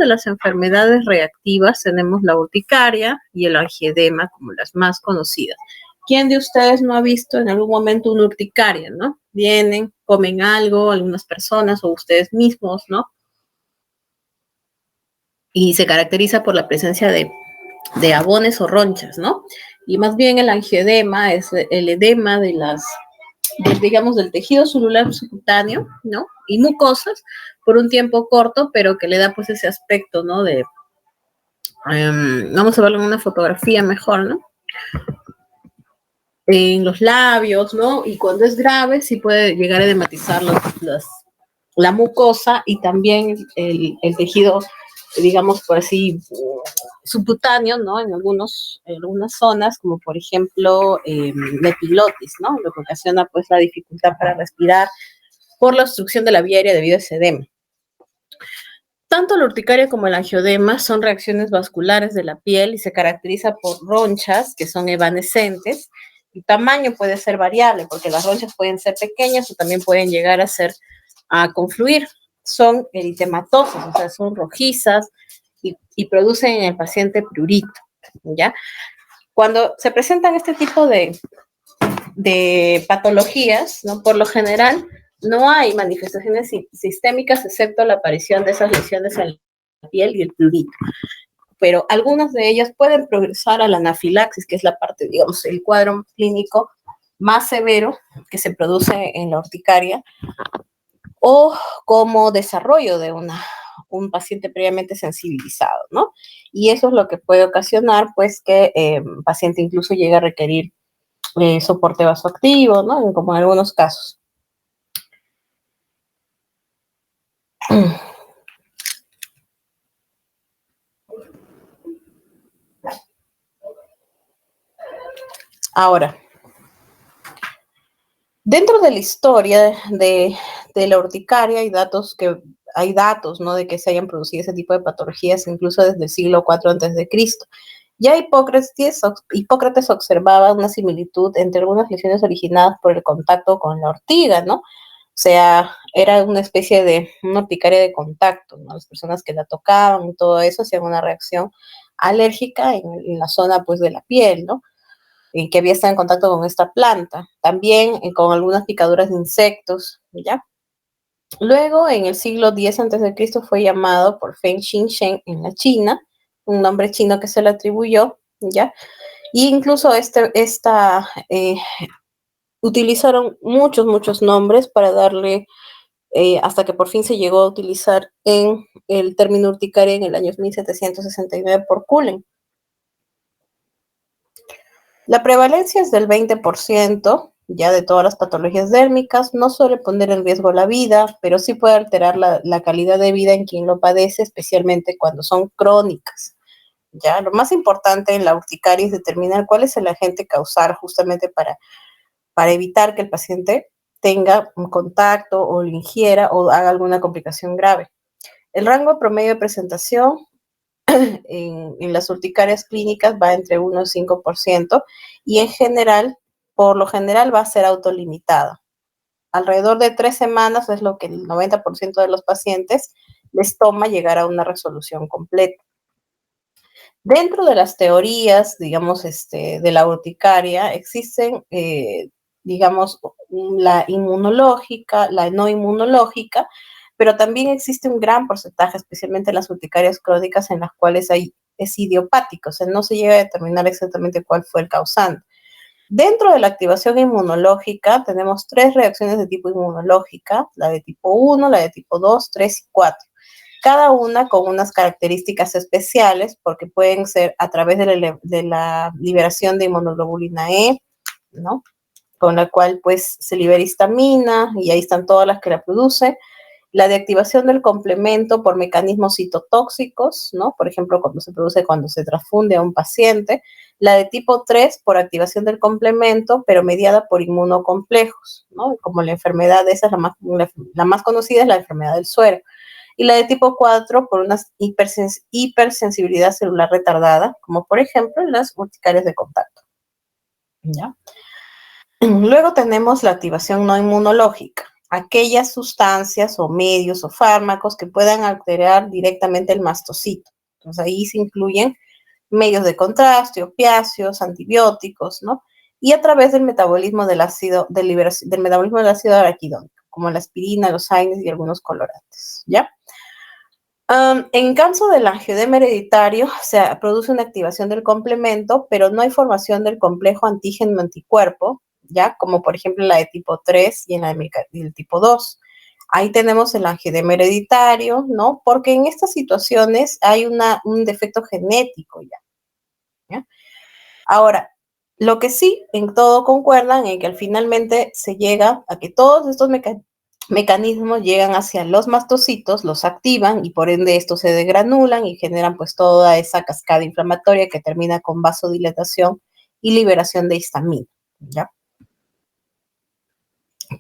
de las enfermedades reactivas tenemos la urticaria y el angioedema como las más conocidas. ¿Quién de ustedes no ha visto en algún momento una urticaria, no? Vienen, comen algo, algunas personas o ustedes mismos, ¿no? Y se caracteriza por la presencia de abones o ronchas, ¿no? Y más bien el angioedema es el edema digamos, del tejido celular subcutáneo, ¿no? Y mucosas por un tiempo corto, pero que le da pues ese aspecto, ¿no? Vamos a verlo en una fotografía mejor, ¿no? En los labios, ¿no? Y cuando es grave sí puede llegar a edematizar la mucosa y también el tejido, digamos por así, subcutáneo, ¿no? En algunas zonas, como por ejemplo la epiglottis, ¿no? Lo que ocasiona pues la dificultad para respirar por la obstrucción de la vía aérea debido a ese edema. Tanto la urticaria como el angioedema son reacciones vasculares de la piel y se caracteriza por ronchas que son evanescentes. El tamaño puede ser variable porque las ronchas pueden ser pequeñas o también pueden llegar a confluir. Son eritematosas, o sea, son rojizas y producen en el paciente prurito, ¿ya? Cuando se presentan este tipo de patologías, ¿no? Por lo general, no hay manifestaciones sistémicas excepto la aparición de esas lesiones en la piel y el prurito. Pero algunas de ellas pueden progresar a la anafilaxis, que es la parte, digamos, el cuadro clínico más severo que se produce en la urticaria, o como desarrollo de un paciente previamente sensibilizado, ¿no? Y eso es lo que puede ocasionar, pues, que el paciente incluso llegue a requerir soporte vasoactivo, ¿no? Como en algunos casos. Ahora, dentro de la historia de la urticaria hay datos, ¿no? De que se hayan producido ese tipo de patologías incluso desde el siglo IV a.C. Ya Hipócrates observaba una similitud entre algunas lesiones originadas por el contacto con la ortiga, ¿no? O sea, era una especie de una urticaria de contacto, ¿no? Las personas que la tocaban y todo eso hacían una reacción alérgica en la zona, pues, de la piel, ¿no? Y que había estado en contacto con esta planta. También con algunas picaduras de insectos, ¿ya? Luego, en el siglo X a.C., fue llamado por Feng Xingsheng en la China, un nombre chino que se le atribuyó, ¿ya? Y incluso utilizaron muchos nombres para darle, hasta que por fin se llegó a utilizar en el término urticaria en el año 1769 por Cullen. La prevalencia es del 20%, ya de todas las patologías dérmicas, no suele poner en riesgo la vida, pero sí puede alterar la calidad de vida en quien lo padece, especialmente cuando son crónicas. Ya, lo más importante en la urticaria es determinar cuál es el agente causal justamente para evitar que el paciente tenga un contacto o lo ingiera o haga alguna complicación grave. El rango promedio de presentación en las urticarias clínicas va entre 1 y 5% y en general, por lo general, va a ser autolimitada. Alrededor de 3 semanas es lo que el 90% de los pacientes les toma llegar a una resolución completa. Dentro de las teorías, digamos, de la urticaria, existen, digamos, la inmunológica, la no inmunológica, pero también existe un gran porcentaje, especialmente en las urticarias crónicas, en las cuales es idiopático, o sea, no se llega a determinar exactamente cuál fue el causante. Dentro de la activación inmunológica tenemos 3 reacciones de tipo inmunológica, la de tipo 1, la de tipo 2, 3 y 4. Cada una con unas características especiales, porque pueden ser a través de la liberación de inmunoglobulina E, ¿no? Con la cual pues se libera histamina y ahí están todas las que la producen. La de activación del complemento por mecanismos citotóxicos, ¿no? Por ejemplo, cuando se transfunde a un paciente. La de tipo 3 por activación del complemento, pero mediada por inmunocomplejos, ¿no? Como la enfermedad, esa es la más conocida, es la enfermedad del suero. Y la de tipo 4 por una hipersensibilidad celular retardada, como por ejemplo las urticarias de contacto, ¿ya? Luego tenemos la activación no inmunológica. aquellas sustancias o medios o fármacos que puedan alterar directamente el mastocito. Entonces ahí se incluyen medios de contraste, opiáceos, antibióticos, ¿no? Y a través del metabolismo del ácido, del metabolismo del ácido araquidónico, como la aspirina, los AINES y algunos colorantes, ¿ya? En caso del angioedema hereditario, se produce una activación del complemento, pero no hay formación del complejo antígeno-anticuerpo, ¿ya? Como por ejemplo la de tipo 3 y en la del tipo 2. Ahí tenemos el angioedema hereditario, ¿no? Porque en estas situaciones hay un defecto genético ya, ¿ya? Ahora, lo que sí, en todo concuerdan en que finalmente se llega a que todos estos mecanismos llegan hacia los mastocitos, los activan y por ende estos se degranulan y generan pues toda esa cascada inflamatoria que termina con vasodilatación y liberación de histamina, ¿ya?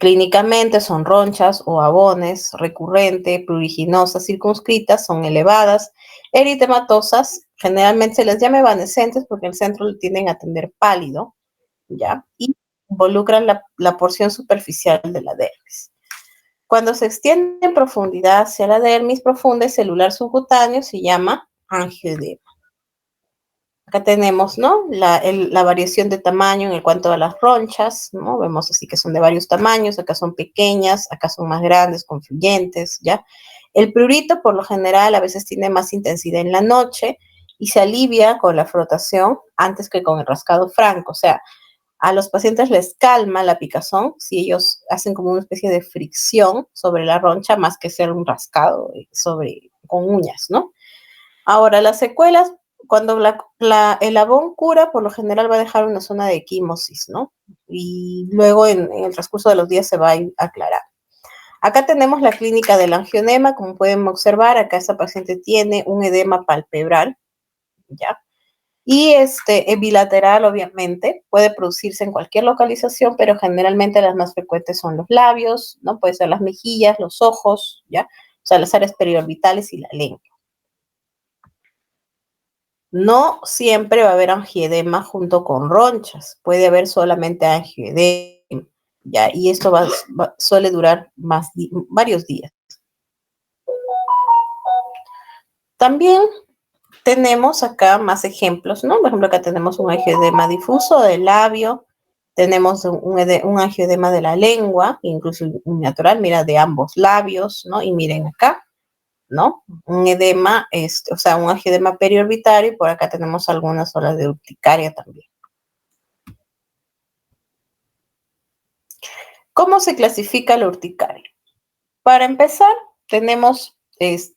Clínicamente son ronchas o abones, recurrente, pruriginosas, circunscritas, son elevadas, eritematosas, generalmente se les llama evanescentes porque el centro lo tienden a tender pálido, ¿ya? Y involucran la porción superficial de la dermis. Cuando se extiende en profundidad hacia la dermis profunda y celular subcutáneo se llama angioedema. Acá tenemos, ¿no? La variación de tamaño en cuanto a las ronchas, ¿no? Vemos así que son de varios tamaños, acá son pequeñas, acá son más grandes, confluyentes, ¿ya? El prurito, por lo general, a veces tiene más intensidad en la noche y se alivia con la frotación antes que con el rascado franco. O sea, a los pacientes les calma la picazón si ellos hacen como una especie de fricción sobre la roncha más que ser un rascado con uñas, ¿no? Ahora, las secuelas, cuando el abón cura, por lo general va a dejar una zona de equimosis, ¿no? Y luego en el transcurso de los días se va a ir aclarar. Acá tenemos la clínica del angionema, como pueden observar, acá esta paciente tiene un edema palpebral, ¿ya? Y bilateral, obviamente, puede producirse en cualquier localización, pero generalmente las más frecuentes son los labios, ¿no? Puede ser las mejillas, los ojos, ¿ya? O sea, las áreas periorbitales y la lengua. No siempre va a haber angioedema junto con ronchas, puede haber solamente angioedema, ¿ya? Y esto suele durar varios días. También tenemos acá más ejemplos, ¿no? Por ejemplo, acá tenemos un angioedema difuso del labio, tenemos un angioedema de la lengua, incluso un natural, mira, de ambos labios, ¿no? Y miren acá, ¿no? Un edema, o sea, un angioedema periorbitario, y por acá tenemos algunas olas de urticaria también. ¿Cómo se clasifica la urticaria? Para empezar, tenemos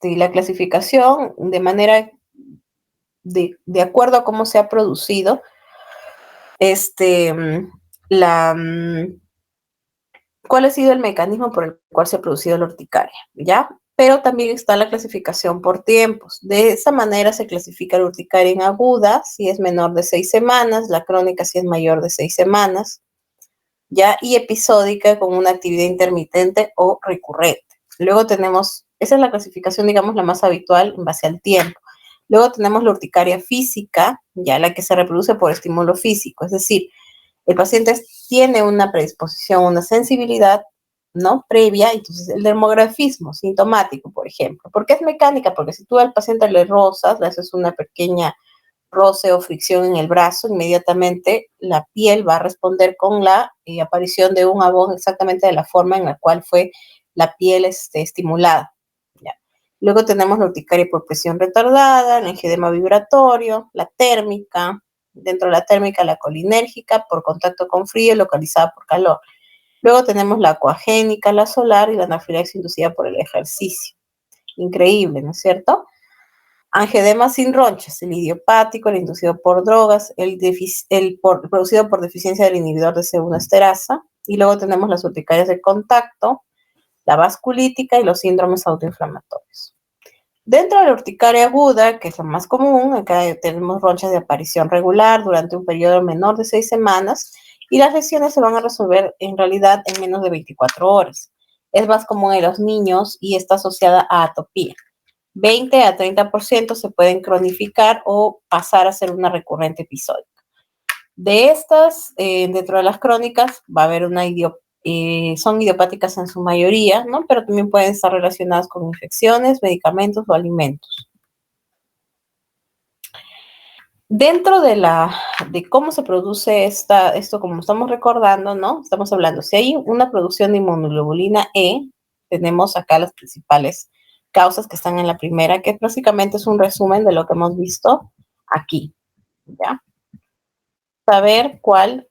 la clasificación de manera de acuerdo a cómo se ha producido la, cuál ha sido el mecanismo por el cual se ha producido la urticaria, ¿ya? Pero también está la clasificación por tiempos. De esa manera se clasifica la urticaria en aguda, si es menor de 6 semanas, la crónica si es mayor de 6 semanas, ¿ya? Y episódica con una actividad intermitente o recurrente. Luego tenemos, esa es la clasificación, digamos, la más habitual en base al tiempo. Luego tenemos la urticaria física, ya la que se reproduce por estímulo físico, es decir, el paciente tiene una predisposición, una sensibilidad, ¿no? Previa, entonces el dermografismo sintomático, por ejemplo. ¿Por qué es mecánica? Porque si tú al paciente le rozas, le haces una pequeña roce o fricción en el brazo, inmediatamente la piel va a responder con la aparición de un abón exactamente de la forma en la cual fue la piel estimulada. ¿Ya? Luego tenemos la urticaria por presión retardada, el angioedema vibratorio, la térmica, dentro de la térmica la colinérgica por contacto con frío localizada por calor. Luego tenemos la acuagénica, la solar y la anafilaxis inducida por el ejercicio. Increíble, ¿no es cierto? Angioedema sin ronchas, el idiopático, el inducido por drogas, producido por deficiencia del inhibidor de C1 esterasa. Y luego tenemos las urticarias de contacto, la vasculítica y los síndromes autoinflamatorios. Dentro de la urticaria aguda, que es la más común, acá tenemos ronchas de aparición regular durante un periodo menor de 6 semanas y las lesiones se van a resolver en realidad en menos de 24 horas. Es más común en los niños y está asociada a atopía. 20 a 30% se pueden cronificar o pasar a ser una recurrente episódica. De estas, dentro de las crónicas, va a haber una son idiopáticas en su mayoría, ¿no? Pero también pueden estar relacionadas con infecciones, medicamentos o alimentos. Dentro de cómo se produce esto, como estamos recordando, ¿no? Estamos hablando, si hay una producción de inmunoglobulina E, tenemos acá las principales causas que están en la primera, que básicamente es un resumen de lo que hemos visto aquí, ¿ya? Saber cuál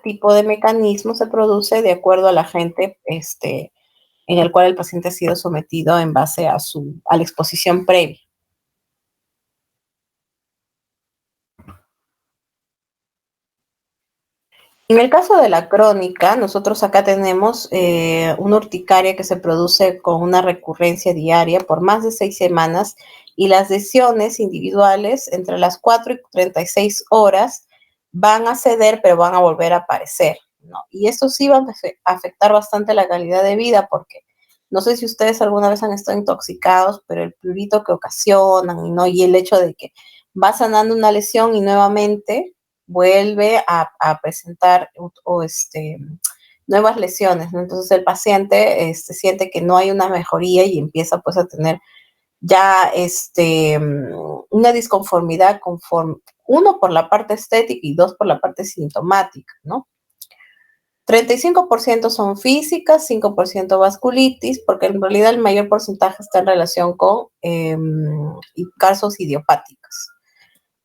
tipo de mecanismo se produce de acuerdo al agente en el cual el paciente ha sido sometido en base a la exposición previa. En el caso de la crónica, nosotros acá tenemos una urticaria que se produce con una recurrencia diaria por más de 6 semanas y las lesiones individuales entre las 4 y 36 horas van a ceder, pero van a volver a aparecer, ¿no? Y esto sí va a afectar bastante la calidad de vida porque no sé si ustedes alguna vez han estado intoxicados, pero el prurito que ocasionan, ¿no? Y el hecho de que va sanando una lesión y nuevamente vuelve a presentar nuevas lesiones, ¿no? Entonces el paciente siente que no hay una mejoría y empieza pues a tener ya una disconformidad conforme, uno por la parte estética y dos por la parte sintomática, ¿no? 35% son físicas, 5% vasculitis, porque en realidad el mayor porcentaje está en relación con casos idiopáticos.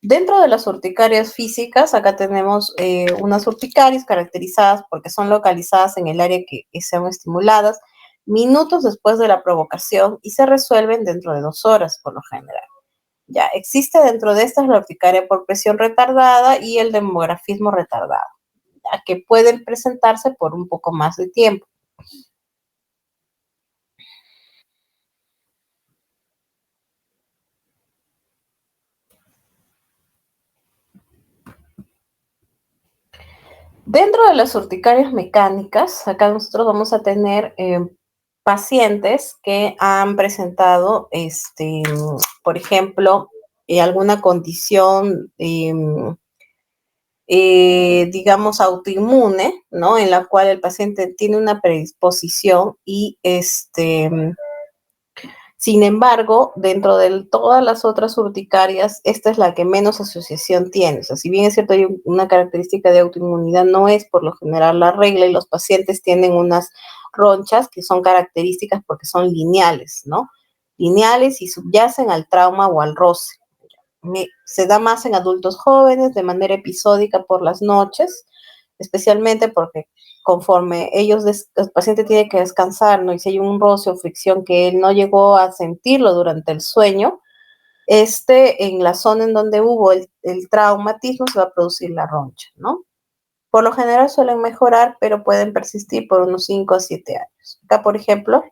Dentro de las urticarias físicas, acá tenemos unas urticarias caracterizadas porque son localizadas en el área que sean estimuladas minutos después de la provocación y se resuelven dentro de 2 horas por lo general. Ya, existe dentro de estas la urticaria por presión retardada y el demografismo retardado, ya, que pueden presentarse por un poco más de tiempo. Dentro de las urticarias mecánicas, acá nosotros vamos a tener pacientes que han presentado, por ejemplo, alguna condición, digamos, autoinmune, ¿no? En la cual el paciente tiene una predisposición y sin embargo, dentro de todas las otras urticarias, esta es la que menos asociación tiene. O sea, si bien es cierto, hay una característica de autoinmunidad, no es por lo general la regla y los pacientes tienen unas ronchas que son características porque son lineales, ¿no? Lineales y subyacen al trauma o al roce. Se da más en adultos jóvenes de manera episódica por las noches, especialmente porque conforme el paciente tiene que descansar, ¿no? Y si hay un roce o fricción que él no llegó a sentirlo durante el sueño, en la zona en donde hubo el traumatismo se va a producir la roncha, ¿no? Por lo general suelen mejorar, pero pueden persistir por unos 5 a 7 años. Acá, por ejemplo,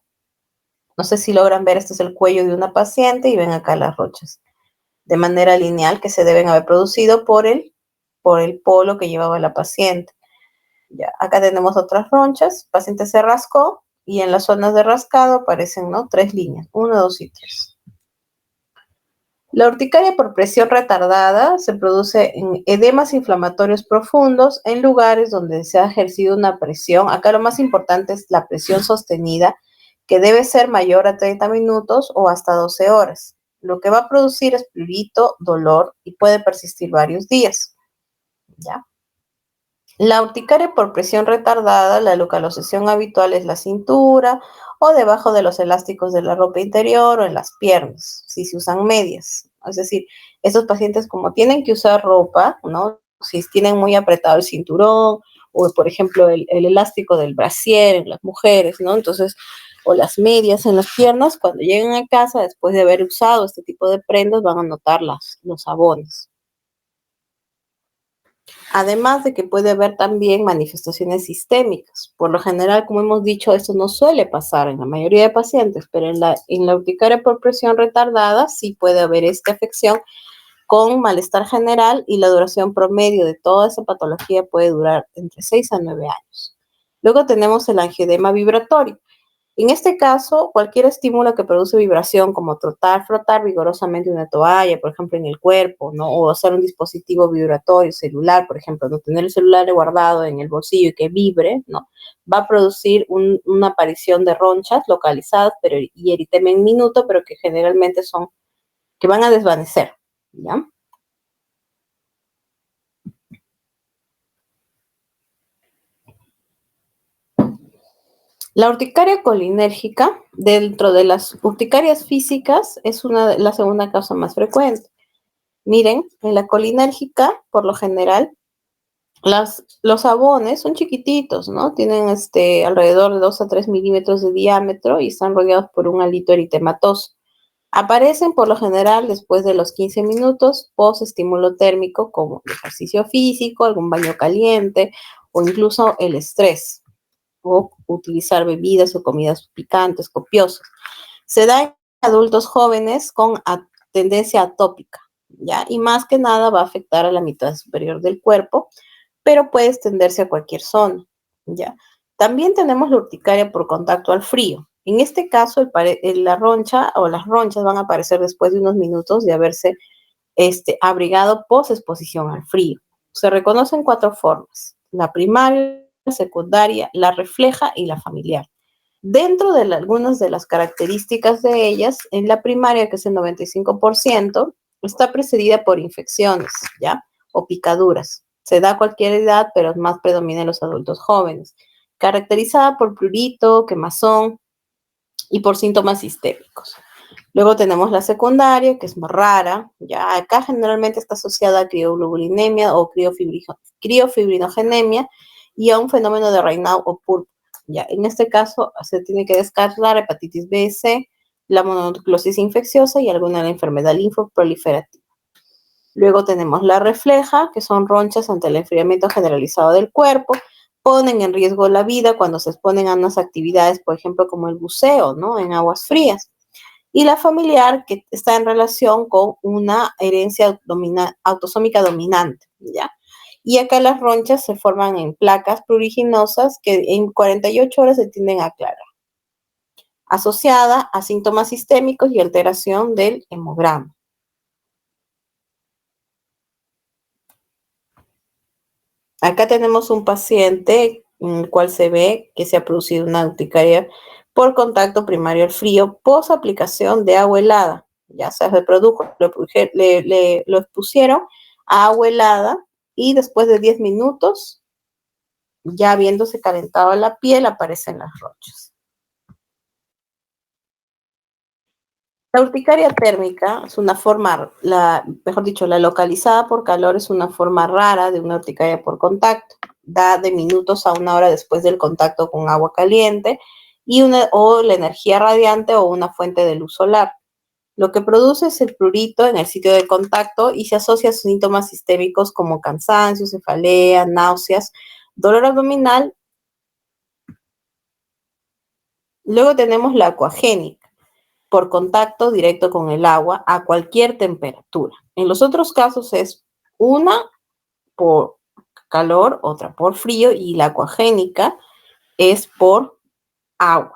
no sé si logran ver, este es el cuello de una paciente y ven acá las ronchas de manera lineal que se deben haber producido por el polo que llevaba la paciente. Ya, acá tenemos otras ronchas, el paciente se rascó y en las zonas de rascado aparecen, ¿no? 3 líneas, 1, 2 y 3. La urticaria por presión retardada se produce en edemas inflamatorios profundos en lugares donde se ha ejercido una presión. Acá lo más importante es la presión sostenida, que debe ser mayor a 30 minutos o hasta 12 horas. Lo que va a producir es prurito, dolor y puede persistir varios días. ¿Ya? La urticaria por presión retardada, la localización habitual es la cintura o debajo de los elásticos de la ropa interior o en las piernas, si se usan medias. Es decir, estos pacientes como tienen que usar ropa, ¿no? Si tienen muy apretado el cinturón o, por ejemplo, el elástico del brasier en las mujeres, ¿no? Entonces, o las medias en las piernas, cuando lleguen a casa, después de haber usado este tipo de prendas, van a notar los abonos. Además de que puede haber también manifestaciones sistémicas. Por lo general, como hemos dicho, esto no suele pasar en la mayoría de pacientes, pero en la urticaria por presión retardada sí puede haber esta afección con malestar general y la duración promedio de toda esa patología puede durar entre 6 a 9 años. Luego tenemos el angioedema vibratorio. En este caso, cualquier estímulo que produce vibración, como trotar, frotar vigorosamente una toalla, por ejemplo, en el cuerpo, ¿no? O hacer un dispositivo vibratorio celular, por ejemplo, no tener el celular guardado en el bolsillo y que vibre, ¿no? Va a producir una aparición de ronchas localizadas y eritema en minuto, pero que generalmente que van a desvanecer, ¿ya? La urticaria colinérgica, dentro de las urticarias físicas, es la segunda causa más frecuente. Miren, en la colinérgica, por lo general, los jabones son chiquititos, ¿no? Tienen alrededor de 2 a 3 milímetros de diámetro y están rodeados por un halito eritematoso. Aparecen por lo general después de los 15 minutos post estímulo térmico como ejercicio físico, algún baño caliente o incluso el estrés o utilizar bebidas o comidas picantes, copiosas. Se da en adultos jóvenes con tendencia atópica, ¿ya? Y más que nada va a afectar a la mitad superior del cuerpo, pero puede extenderse a cualquier zona, ¿ya? También tenemos la urticaria por contacto al frío. En este caso, la roncha o las ronchas van a aparecer después de unos minutos de haberse abrigado post exposición al frío. Se reconocen 4 formas: la primaria, la secundaria, la refleja y la familiar. Dentro de algunas de las características de ellas, en la primaria, que es el 95%, está precedida por infecciones, ¿ya? O picaduras. Se da a cualquier edad, pero más predomina en los adultos jóvenes. Caracterizada por prurito, quemazón y por síntomas sistémicos. Luego tenemos la secundaria, que es más rara, ya acá generalmente está asociada a crioglobulinemia o criofibrinogenemia y a un fenómeno de Raynaud o púrpura. Ya, en este caso se tiene que descartar hepatitis B, C, la mononucleosis infecciosa y alguna de la enfermedad linfoproliferativa. Luego tenemos la refleja, que son ronchas ante el enfriamiento generalizado del cuerpo, ponen en riesgo la vida cuando se exponen a unas actividades, por ejemplo, como el buceo, ¿no? En aguas frías. Y la familiar, que está en relación con una herencia autosómica dominante, ¿ya? Y acá las ronchas se forman en placas pruriginosas que en 48 horas se tienden a aclarar, asociada a síntomas sistémicos y alteración del hemograma. Acá tenemos un paciente en el cual se ve que se ha producido una urticaria por contacto primario al frío post aplicación de agua helada. Ya se reprodujo, lo expusieron a agua helada y después de 10 minutos, ya habiéndose calentado la piel, aparecen las ronchas. La urticaria térmica es una forma, mejor dicho, la localizada por calor es una forma rara de una urticaria por contacto. Da de minutos a una hora después del contacto con agua caliente o la energía radiante o una fuente de luz solar. Lo que produce es el prurito en el sitio de contacto y se asocia a síntomas sistémicos como cansancio, cefalea, náuseas, dolor abdominal. Luego tenemos la acuagénica, por contacto directo con el agua a cualquier temperatura. En los otros casos es una por calor, otra por frío y la acuagénica es por agua,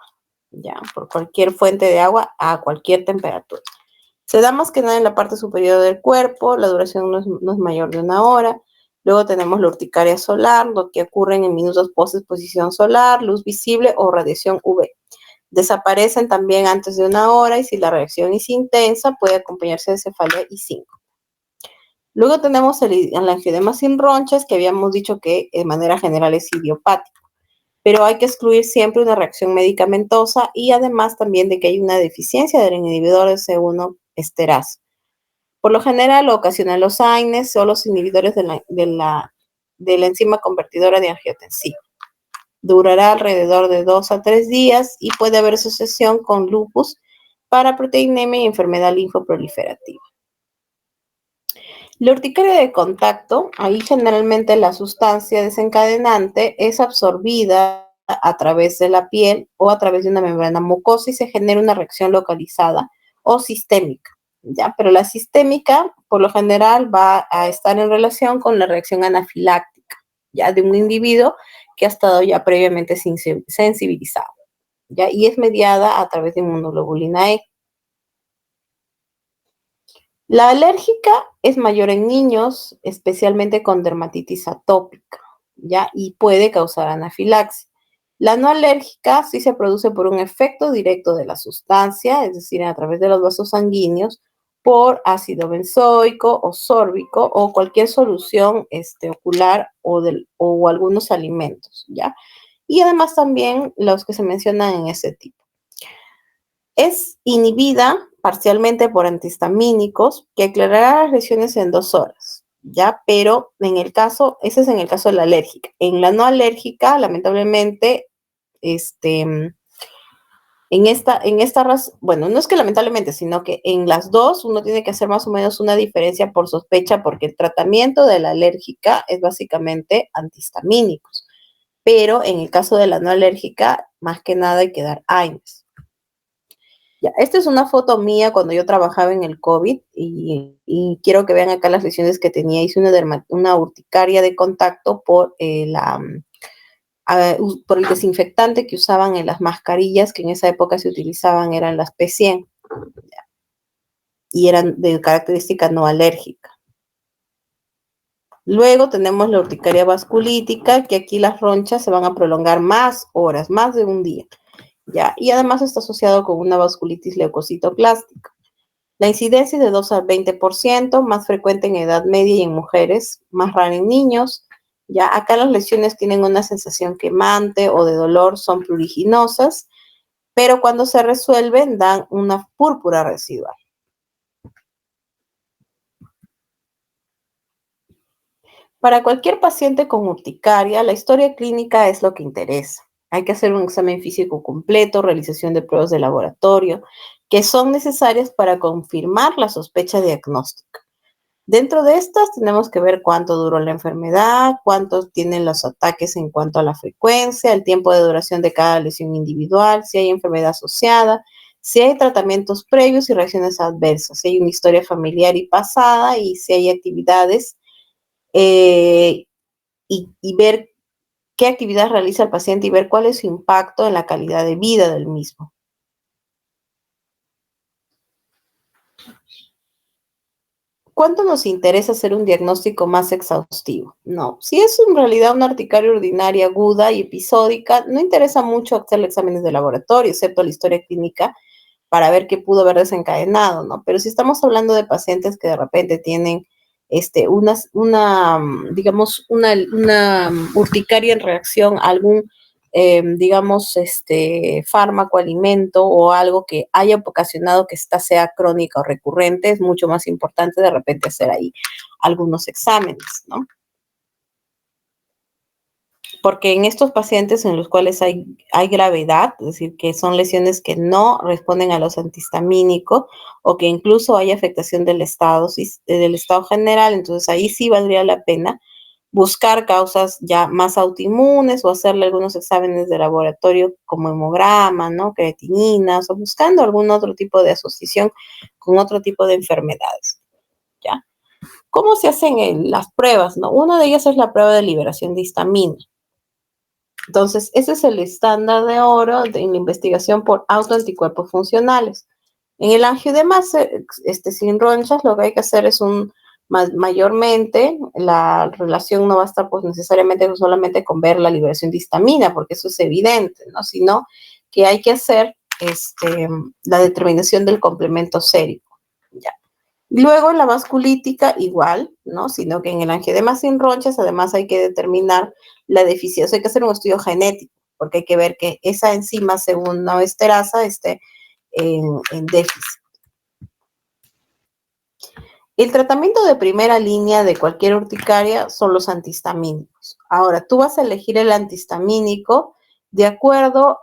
ya, por cualquier fuente de agua a cualquier temperatura. Se da más que nada en la parte superior del cuerpo, la duración no es mayor de una hora. Luego tenemos la urticaria solar, lo que ocurre en minutos post exposición solar, luz visible o radiación UV. Desaparecen también antes de una hora y si la reacción es intensa puede acompañarse de cefalea y síncope. Luego tenemos el angiodema sin ronchas, que habíamos dicho que de manera general es idiopático, pero hay que excluir siempre una reacción medicamentosa y además también de que hay una deficiencia del inhibidor de C1 esterasa. Por lo general ocasionan los AINES o los inhibidores de la enzima convertidora de angiotensina. Durará alrededor de 2 a 3 días y puede haber asociación con lupus, paraproteinemia y enfermedad linfoproliferativa. La urticaria de contacto, ahí generalmente la sustancia desencadenante es absorbida a través de la piel o a través de una membrana mucosa y se genera una reacción localizada o sistémica, ¿ya? Pero la sistémica, por lo general, va a estar en relación con la reacción anafiláctica, ¿ya? De un individuo que ha estado ya previamente sensibilizado. ¿ya? Y es mediada a través de inmunoglobulina E. La alérgica es mayor en niños, especialmente con dermatitis atópica, ¿ya? Y puede causar anafilaxia. La no alérgica sí se produce por un efecto directo de la sustancia, es decir, a través de los vasos sanguíneos, por ácido benzoico o sórbico o cualquier solución ocular o algunos alimentos, ¿ya? Y además también los que se mencionan en ese tipo. Es inhibida parcialmente por antihistamínicos que aclarará las lesiones en 2 horas, ¿ya? Pero ese es en el caso de la alérgica. En la no alérgica, lamentablemente, bueno, no es que lamentablemente, sino que en las dos uno tiene que hacer más o menos una diferencia por sospecha, porque el tratamiento de la alérgica es básicamente antihistamínicos. Pero en el caso de la no alérgica, más que nada hay que dar AINES. Ya, esta es una foto mía cuando yo trabajaba en el COVID y quiero que vean acá las lesiones que tenía. Hice una urticaria de contacto por el desinfectante que usaban en las mascarillas, que en esa época se utilizaban, eran las P100 y eran de característica no alérgica. Luego tenemos la urticaria vasculítica, que aquí las ronchas se van a prolongar más horas, más de un día, ¿ya? Y además está asociado con una vasculitis leucocitoplástica. La incidencia es de 2 al 20%, más frecuente en edad media y en mujeres, más rara en niños. Ya acá las lesiones tienen una sensación quemante o de dolor, son pruriginosas, pero cuando se resuelven dan una púrpura residual. Para cualquier paciente con urticaria, la historia clínica es lo que interesa. Hay que hacer un examen físico completo, realización de pruebas de laboratorio, que son necesarias para confirmar la sospecha diagnóstica. Dentro de estas tenemos que ver cuánto duró la enfermedad, cuántos tienen los ataques en cuanto a la frecuencia, el tiempo de duración de cada lesión individual, si hay enfermedad asociada, si hay tratamientos previos y reacciones adversas, si hay una historia familiar y pasada y si hay actividades eh, y ver qué actividad realiza el paciente y ver cuál es su impacto en la calidad de vida del mismo. ¿Cuánto nos interesa hacer un diagnóstico más exhaustivo? No. Si es en realidad una urticaria ordinaria aguda y episódica, no interesa mucho hacer exámenes de laboratorio, excepto la historia clínica, para ver qué pudo haber desencadenado, ¿no? Pero si estamos hablando de pacientes que de repente tienen digamos, una urticaria en reacción a algún digamos, fármaco, alimento o algo que haya ocasionado que esta sea crónica o recurrente, es mucho más importante de repente hacer ahí algunos exámenes, ¿no? Porque en estos pacientes en los cuales hay gravedad, es decir, que son lesiones que no responden a los antihistamínicos o que incluso hay afectación del estado general, entonces ahí sí valdría la pena buscar causas ya más autoinmunes o hacerle algunos exámenes de laboratorio como hemograma, ¿no? Creatininas o buscando algún otro tipo de asociación con otro tipo de enfermedades, ¿ya? ¿Cómo se hacen las pruebas, no? Una de ellas es la prueba de liberación de histamina. Entonces, ese es el estándar de oro en la investigación por autoanticuerpos funcionales. En el angioedema sin ronchas, lo que hay que hacer es mayormente, la relación no va a estar pues necesariamente solamente con ver la liberación de histamina, porque eso es evidente, ¿no? Sino que hay que hacer la determinación del complemento sérico, ¿ya? Luego en la vasculítica igual, ¿no? Sino que en el angioedema sin ronchas además hay que determinar la deficiencia, hay que hacer un estudio genético, porque hay que ver que esa enzima, según no esterasa, esté en déficit. El tratamiento de primera línea de cualquier urticaria son los antihistamínicos. Ahora, tú vas a elegir el antihistamínico de acuerdo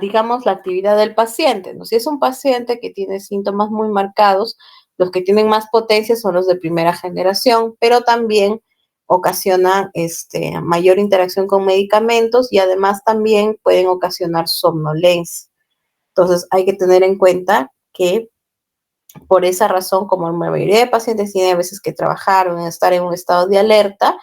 digamos, la actividad del paciente, ¿no? Si es un paciente que tiene síntomas muy marcados, los que tienen más potencia son los de primera generación, pero también ocasionan mayor interacción con medicamentos y además también pueden ocasionar somnolencia. Entonces, hay que tener en cuenta que por esa razón, como la mayoría de pacientes tienen a veces que trabajar o estar en un estado de alerta,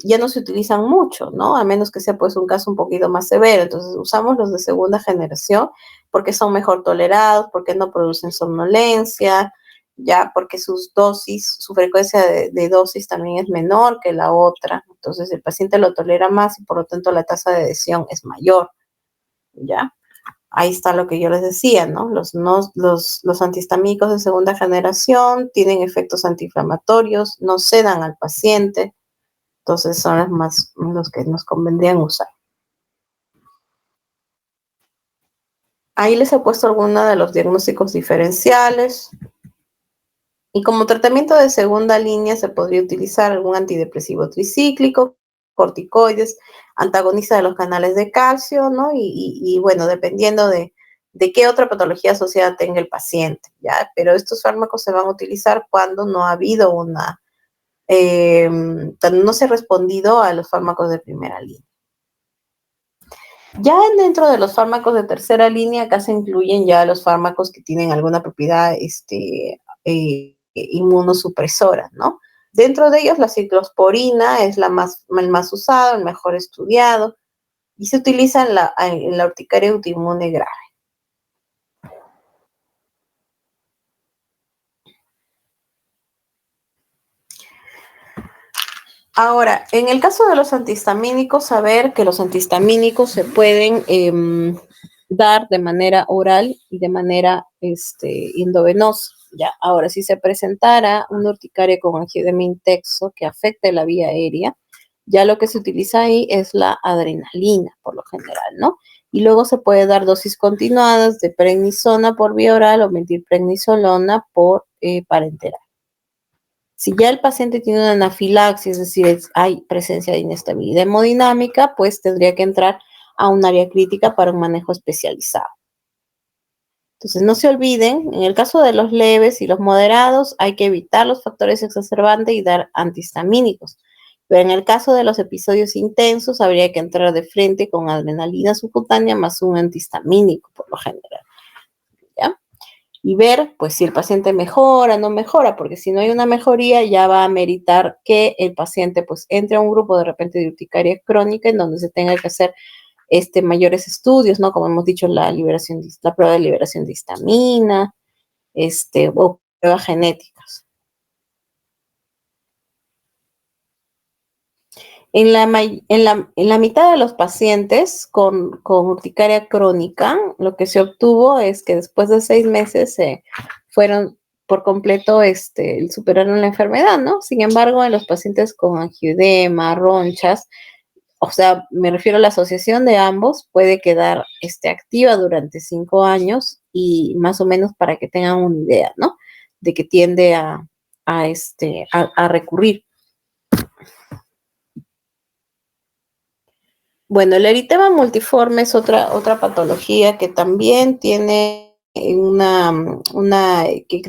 ya no se utilizan mucho, ¿no? A menos que sea pues un caso un poquito más severo. Entonces usamos los de segunda generación porque son mejor tolerados, porque no producen somnolencia, ya porque sus dosis, su frecuencia de dosis también es menor que la otra. Entonces el paciente lo tolera más y por lo tanto la tasa de adhesión es mayor, ¿ya? Ahí está lo que yo les decía, ¿no? Los antihistamínicos de segunda generación tienen efectos antiinflamatorios, no sedan al paciente, entonces son los que nos convendrían usar. Ahí les he puesto algunos de los diagnósticos diferenciales. Y como tratamiento de segunda línea se podría utilizar algún antidepresivo tricíclico, corticoides, antagonista de los canales de calcio, ¿no? Y bueno, dependiendo de qué otra patología asociada tenga el paciente, ¿ya? Pero estos fármacos se van a utilizar cuando no ha habido no se ha respondido a los fármacos de primera línea. Ya dentro de los fármacos de tercera línea, acá se incluyen ya los fármacos que tienen alguna propiedad inmunosupresora, ¿no? Dentro de ellos, la ciclosporina es el más usado, el mejor estudiado, y se utiliza en la urticaria autoinmune grave. Ahora, en el caso de los antihistamínicos, saber que los antihistamínicos se pueden dar de manera oral y de manera endovenosa. Ya, ahora, si se presentara una urticaria con angioedema intenso que afecte la vía aérea, ya lo que se utiliza ahí es la adrenalina, por lo general, ¿no? Y luego se puede dar dosis continuadas de prednisona por vía oral o metilprednisolona por parenteral. Si ya el paciente tiene una anafilaxis, es decir, hay presencia de inestabilidad hemodinámica, pues tendría que entrar a un área crítica para un manejo especializado. Entonces, no se olviden, en el caso de los leves y los moderados, hay que evitar los factores exacerbantes y dar antihistamínicos. Pero en el caso de los episodios intensos, habría que entrar de frente con adrenalina subcutánea más un antihistamínico, por lo general. ¿Ya? Y ver, pues, si el paciente mejora, o no mejora, porque si no hay una mejoría, ya va a meritar que el paciente, pues, entre a un grupo de repente de urticaria crónica en donde se tenga que hacer mayores estudios, ¿no? Como hemos dicho, la prueba de liberación de histamina, o pruebas genéticas. En la mitad de los pacientes con urticaria crónica, lo que se obtuvo es que después de 6 meses fueron por completo, superaron la enfermedad, ¿no? Sin embargo, en los pacientes con angioedema, ronchas, o sea, me refiero a la asociación de ambos, puede quedar activa durante 5 años y más o menos para que tengan una idea, ¿no? De que tiende a recurrir. Bueno, el eritema multiforme es otra patología que también tiene que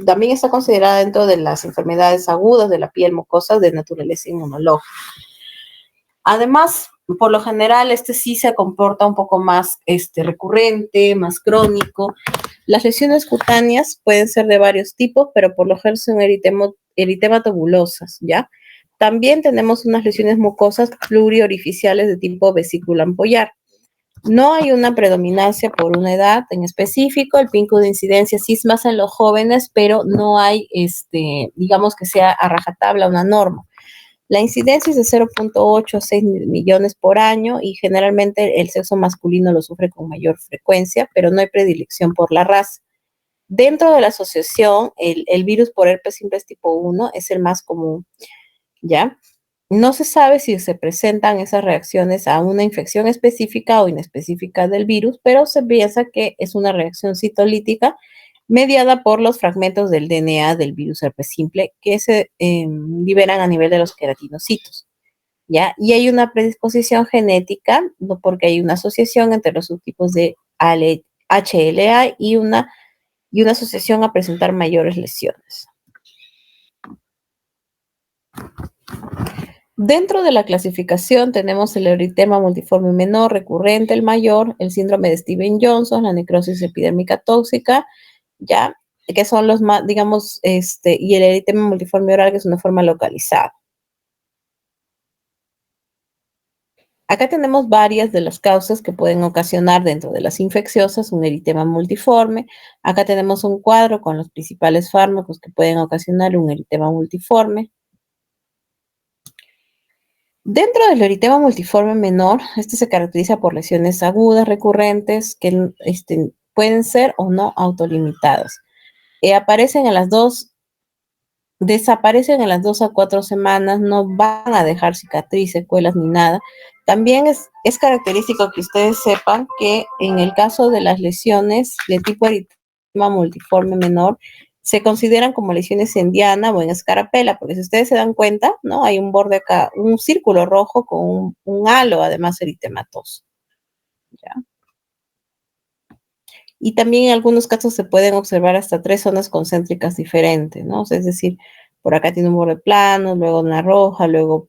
también está considerada dentro de las enfermedades agudas de la piel mucosa de naturaleza inmunológica. Además, por lo general, sí se comporta un poco más recurrente, más crónico. Las lesiones cutáneas pueden ser de varios tipos, pero por lo general son eritematobulosas, ¿ya? También tenemos unas lesiones mucosas pluriorificiales de tipo vesícula ampollar. No hay una predominancia por una edad en específico, el pico de incidencia sí es más en los jóvenes, pero no hay, digamos que sea a rajatabla una norma. La incidencia es de 0.8 a 6 millones por año y generalmente el sexo masculino lo sufre con mayor frecuencia, pero no hay predilección por la raza. Dentro de la asociación, el virus por herpes simplex tipo 1 es el más común, ¿ya? No se sabe si se presentan esas reacciones a una infección específica o inespecífica del virus, pero se piensa que es una reacción citolítica mediada por los fragmentos del DNA del virus herpes simple que se liberan a nivel de los queratinocitos, ¿ya? Y hay una predisposición genética, no porque hay una asociación entre los subtipos de HLA y una asociación a presentar mayores lesiones. Dentro de la clasificación tenemos el eritema multiforme menor, recurrente, el mayor, el síndrome de Steven-Johnson, la necrosis epidérmica tóxica, ya, que son los más, digamos, y el eritema multiforme oral, que es una forma localizada. Acá tenemos varias de las causas que pueden ocasionar dentro de las infecciosas un eritema multiforme. Acá tenemos un cuadro con los principales fármacos que pueden ocasionar un eritema multiforme. Dentro del eritema multiforme menor, este se caracteriza por lesiones agudas recurrentes que pueden ser o no autolimitadas. Aparecen en las dos Desaparecen en las 2 a 4 semanas, no van a dejar cicatriz, secuelas ni nada. También es característico que ustedes sepan que en el caso de las lesiones de tipo eritema multiforme menor, se consideran como lesiones en diana o en escarapela, porque si ustedes se dan cuenta, ¿no? Hay un borde acá, un círculo rojo con un halo, además eritematoso. ¿Ya? Y también en algunos casos se pueden observar hasta 3 zonas concéntricas diferentes, ¿no? O sea, es decir, por acá tiene un borde plano, luego una roja, luego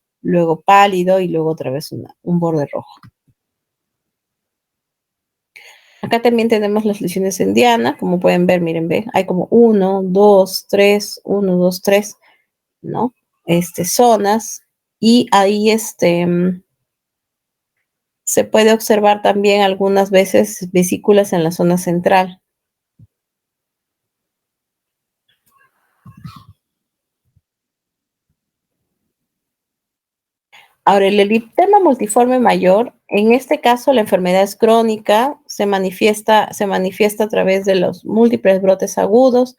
pálido y luego otra vez un borde rojo. Acá también tenemos las lesiones en diana, como pueden ver, miren, ve, hay como 1, 2, 3, 1, 2, 3, ¿no? Zonas, y ahí se puede observar también algunas veces vesículas en la zona central. Ahora, el eritema multiforme mayor, en este caso la enfermedad es crónica, se manifiesta a través de los múltiples brotes agudos,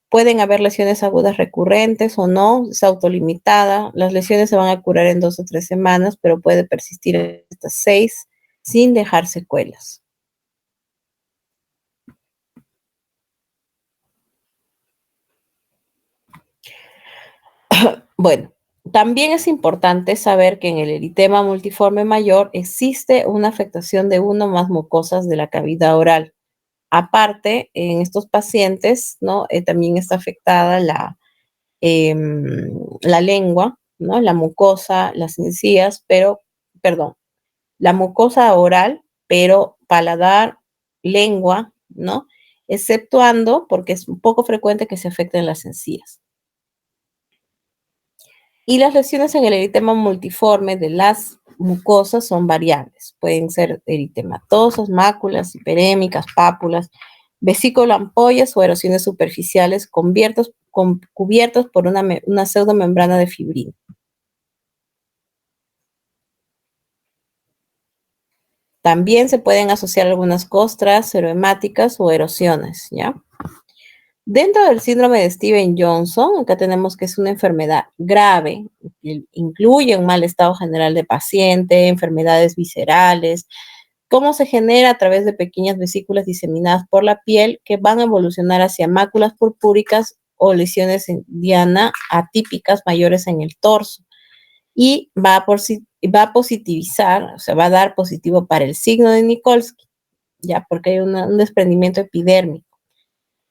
pueden haber lesiones agudas recurrentes o no, es autolimitada, las lesiones se van a curar en 2 o 3 semanas, pero puede persistir hasta 6 sin dejar secuelas. Bueno, también es importante saber que en el eritema multiforme mayor existe una afectación de una o más mucosas de la cavidad oral. Aparte, en estos pacientes, ¿no? También está afectada la lengua, ¿no? La mucosa, las encías, perdón, la mucosa oral, pero paladar, lengua, ¿no? Exceptuando, porque es un poco frecuente que se afecten las encías. Y las lesiones en el eritema multiforme de las mucosas son variables. Pueden ser eritematosas, máculas, hiperémicas, pápulas, vesícula ampollas o erosiones superficiales cubiertas por una pseudomembrana de fibrina. También se pueden asociar algunas costras serohemáticas o erosiones, ¿ya? Dentro del síndrome de Steven-Johnson, acá tenemos que es una enfermedad grave, incluye un mal estado general de paciente, enfermedades viscerales, cómo se genera a través de pequeñas vesículas diseminadas por la piel que van a evolucionar hacia máculas purpúricas o lesiones en diana atípicas mayores en el torso. Y va a positivizar, o sea, va a dar positivo para el signo de Nikolsky, ya, porque hay un desprendimiento epidérmico.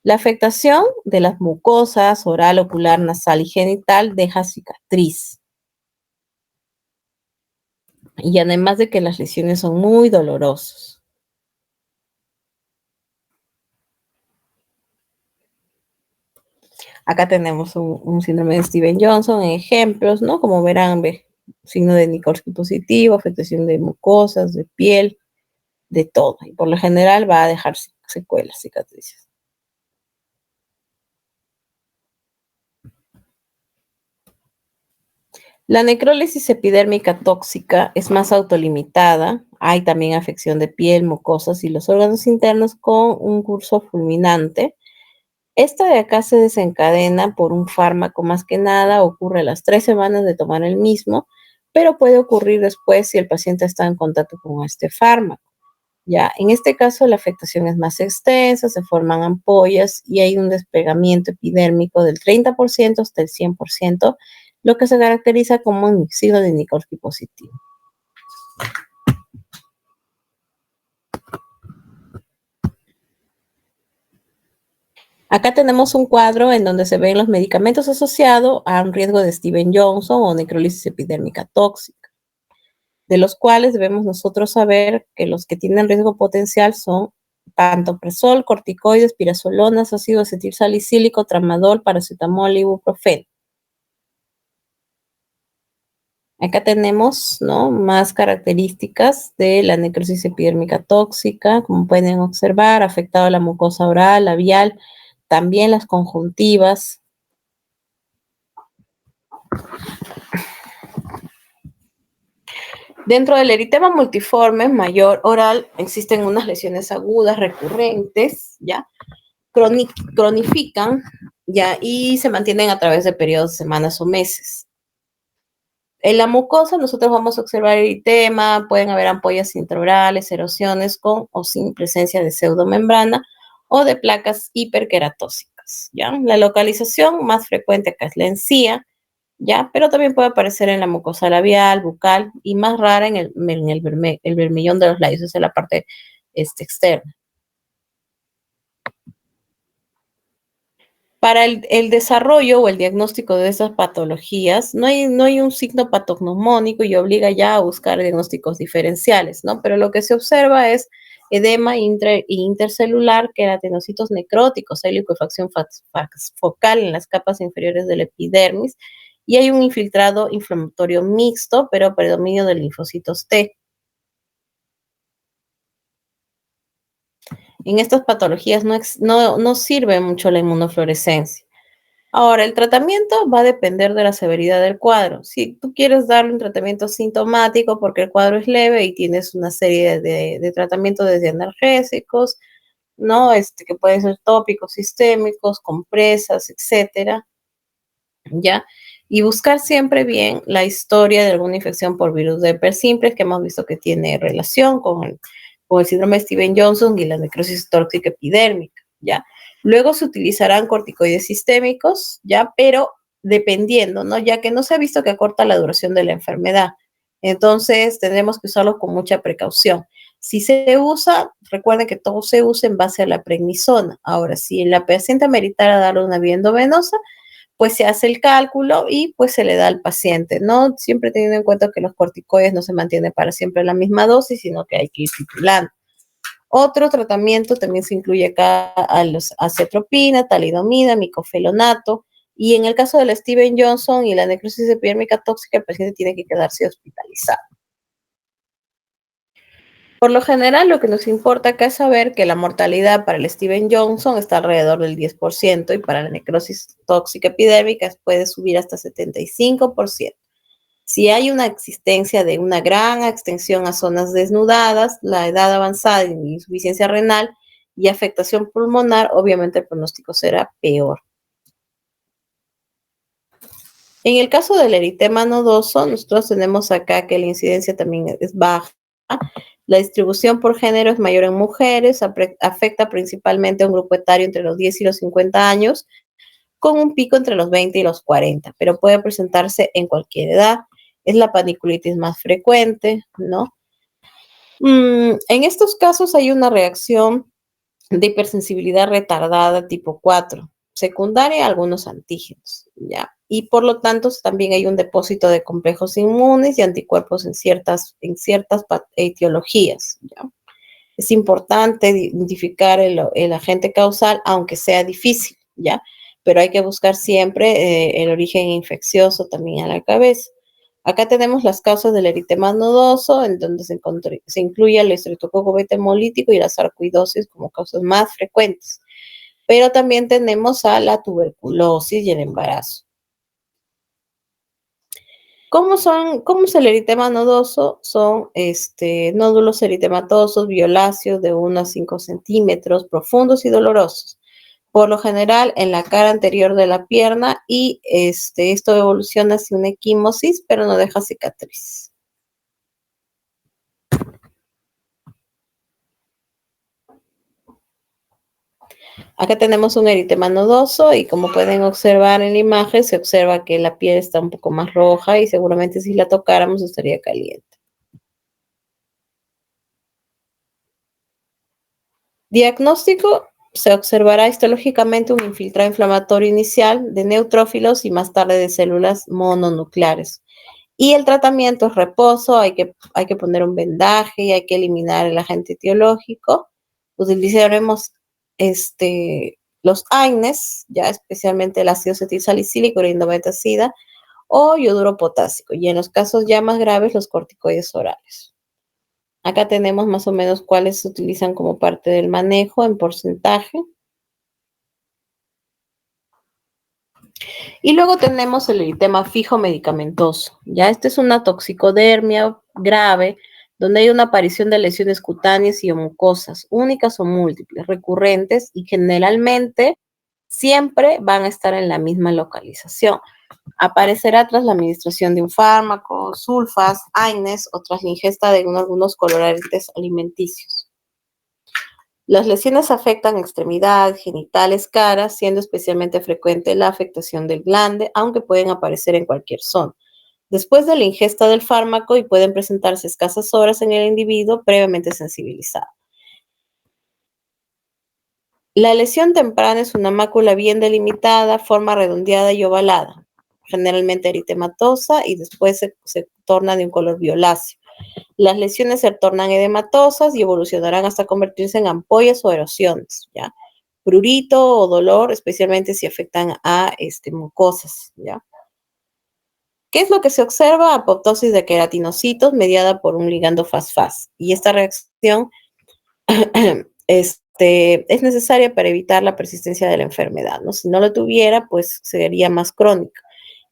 La afectación de las mucosas oral, ocular, nasal y genital deja cicatriz. Y además de que las lesiones son muy dolorosas. Acá tenemos un síndrome de Steven-Johnson en ejemplos, ¿no? Como verán, signo de Nikolsky positivo, afectación de mucosas, de piel, de todo. Y por lo general va a dejar secuelas, cicatrices. La necrólisis epidérmica tóxica es más autolimitada. Hay también afección de piel, mucosas y los órganos internos con un curso fulminante. Esta de acá se desencadena por un fármaco más que nada, ocurre a las 3 semanas de tomar el mismo, pero puede ocurrir después si el paciente está en contacto con este fármaco. Ya, en este caso la afectación es más extensa, se forman ampollas y hay un despegamiento epidérmico del 30% hasta el 100%, lo que se caracteriza como un signo de Nikolsky positivo. Acá tenemos un cuadro en donde se ven los medicamentos asociados a un riesgo de Steven-Johnson o necrólisis epidérmica tóxica, de los cuales debemos nosotros saber que los que tienen riesgo potencial son pantoprazol, corticoides, pirazolonas, ácido acetilsalicílico, tramadol, paracetamol y ibuprofeno. Acá tenemos, ¿no?, más características de la necrosis epidérmica tóxica. Como pueden observar, ha afectado a la mucosa oral, labial, también las conjuntivas. Dentro del eritema multiforme mayor oral existen unas lesiones agudas recurrentes, ¿ya? Cronifican, ¿ya? Y se mantienen a través de periodos de semanas o meses. En la mucosa nosotros vamos a observar eritema, pueden haber ampollas intraorales, erosiones con o sin presencia de pseudomembrana o de placas hiperqueratóxicas, ¿ya? La localización más frecuente acá es la encía, ¿ya? Pero también puede aparecer en la mucosa labial, bucal y más rara en el vermellón de los labios, esa es la parte externa. Para el desarrollo o el diagnóstico de esas patologías, no hay un signo patognomónico y obliga ya a buscar diagnósticos diferenciales, ¿no? Pero lo que se observa es edema intercelular, queratinocitos necróticos, hay liquefacción focal en las capas inferiores del epidermis y hay un infiltrado inflamatorio mixto, pero predominio de linfocitos T. En estas patologías no sirve mucho la inmunofluorescencia. Ahora, el tratamiento va a depender de la severidad del cuadro. Si tú quieres darle un tratamiento sintomático porque el cuadro es leve y tienes una serie de tratamientos desde analgésicos, ¿no? Que pueden ser tópicos, sistémicos, compresas, etcétera, ¿ya? Y buscar siempre bien la historia de alguna infección por virus de herpes simplex, que hemos visto que tiene relación con el síndrome de Stevens-Johnson y la necrosis tóxica epidérmica, ¿ya? Luego se utilizarán corticoides sistémicos, ¿ya? Pero dependiendo, ¿no? Ya que no se ha visto que acorta la duración de la enfermedad. Entonces, tendremos que usarlo con mucha precaución. Si se usa, recuerden que todo se usa en base a la prednisona. Ahora, si la paciente ameritara darle una vía endovenosa, pues se hace el cálculo y pues se le da al paciente, ¿no? Siempre teniendo en cuenta que los corticoides no se mantienen para siempre la misma dosis, sino que hay que ir titulando. Otro tratamiento también se incluye acá a los acetropina, talidomida, micofelonato, y en el caso del Steven Johnson y la necrosis epidérmica tóxica, el paciente tiene que quedarse hospitalizado. Por lo general, lo que nos importa acá es saber que la mortalidad para el Steven Johnson está alrededor del 10% y para la necrosis tóxica epidérmica puede subir hasta 75%. Si hay una existencia de una gran extensión a zonas desnudadas, la edad avanzada, insuficiencia renal y afectación pulmonar, obviamente el pronóstico será peor. En el caso del eritema nodoso, nosotros tenemos acá que la incidencia también es baja. La distribución por género es mayor en mujeres, afecta principalmente a un grupo etario entre los 10 y los 50 años, con un pico entre los 20 y los 40, pero puede presentarse en cualquier edad. Es la paniculitis más frecuente, ¿no? En estos casos hay una reacción de hipersensibilidad retardada tipo 4, secundaria a algunos antígenos, ¿ya? Y por lo tanto también hay un depósito de complejos inmunes y anticuerpos en ciertas etiologías, ¿ya? Es importante identificar el agente causal, aunque sea difícil, ¿ya? Pero hay que buscar siempre el origen infeccioso también a la cabeza. Acá tenemos las causas del eritema nodoso, en donde se incluye el estreptococo beta hemolítico y la sarcoidosis como causas más frecuentes. Pero también tenemos a la tuberculosis y el embarazo. ¿Cómo es el eritema nodoso? Son nódulos eritematosos, violáceos de 1 a 5 centímetros, profundos y dolorosos. Por lo general en la cara anterior de la pierna y esto evoluciona hacia una equimosis, pero no deja cicatriz. Acá tenemos un eritema nodoso y como pueden observar en la imagen, se observa que la piel está un poco más roja y seguramente si la tocáramos estaría caliente. Diagnóstico: se observará histológicamente un infiltrado inflamatorio inicial de neutrófilos y más tarde de células mononucleares. Y el tratamiento es reposo, hay que poner un vendaje y hay que eliminar el agente etiológico. Utilizaremos los AINES, ya especialmente el ácido acetilsalicílico y la indometacida, o yoduro potásico, y en los casos ya más graves, los corticoides orales. Acá tenemos más o menos cuáles se utilizan como parte del manejo en porcentaje. Y luego tenemos el eritema fijo medicamentoso. Ya, esta es una toxicodermia grave donde hay una aparición de lesiones cutáneas y o mucosas, únicas o múltiples, recurrentes y generalmente siempre van a estar en la misma localización. Aparecerá tras la administración de un fármaco, sulfas, AINES o tras la ingesta de algunos colorantes alimenticios. Las lesiones afectan extremidades, genitales, caras, siendo especialmente frecuente la afectación del glande, aunque pueden aparecer en cualquier zona. Después de la ingesta del fármaco y pueden presentarse escasas horas en el individuo previamente sensibilizado. La lesión temprana es una mácula bien delimitada, forma redondeada y ovalada, generalmente eritematosa y después se torna de un color violáceo. Las lesiones se tornan edematosas y evolucionarán hasta convertirse en ampollas o erosiones, ¿ya? Prurito o dolor, especialmente si afectan a mucosas, ¿ya? ¿Qué es lo que se observa? Apoptosis de queratinocitos mediada por un ligando fas-fas. Y esta reacción es necesaria para evitar la persistencia de la enfermedad, ¿no? Si no lo tuviera, pues sería más crónica.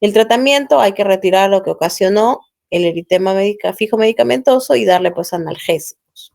El tratamiento, hay que retirar lo que ocasionó el eritema fijo medicamentoso y darle pues analgésicos.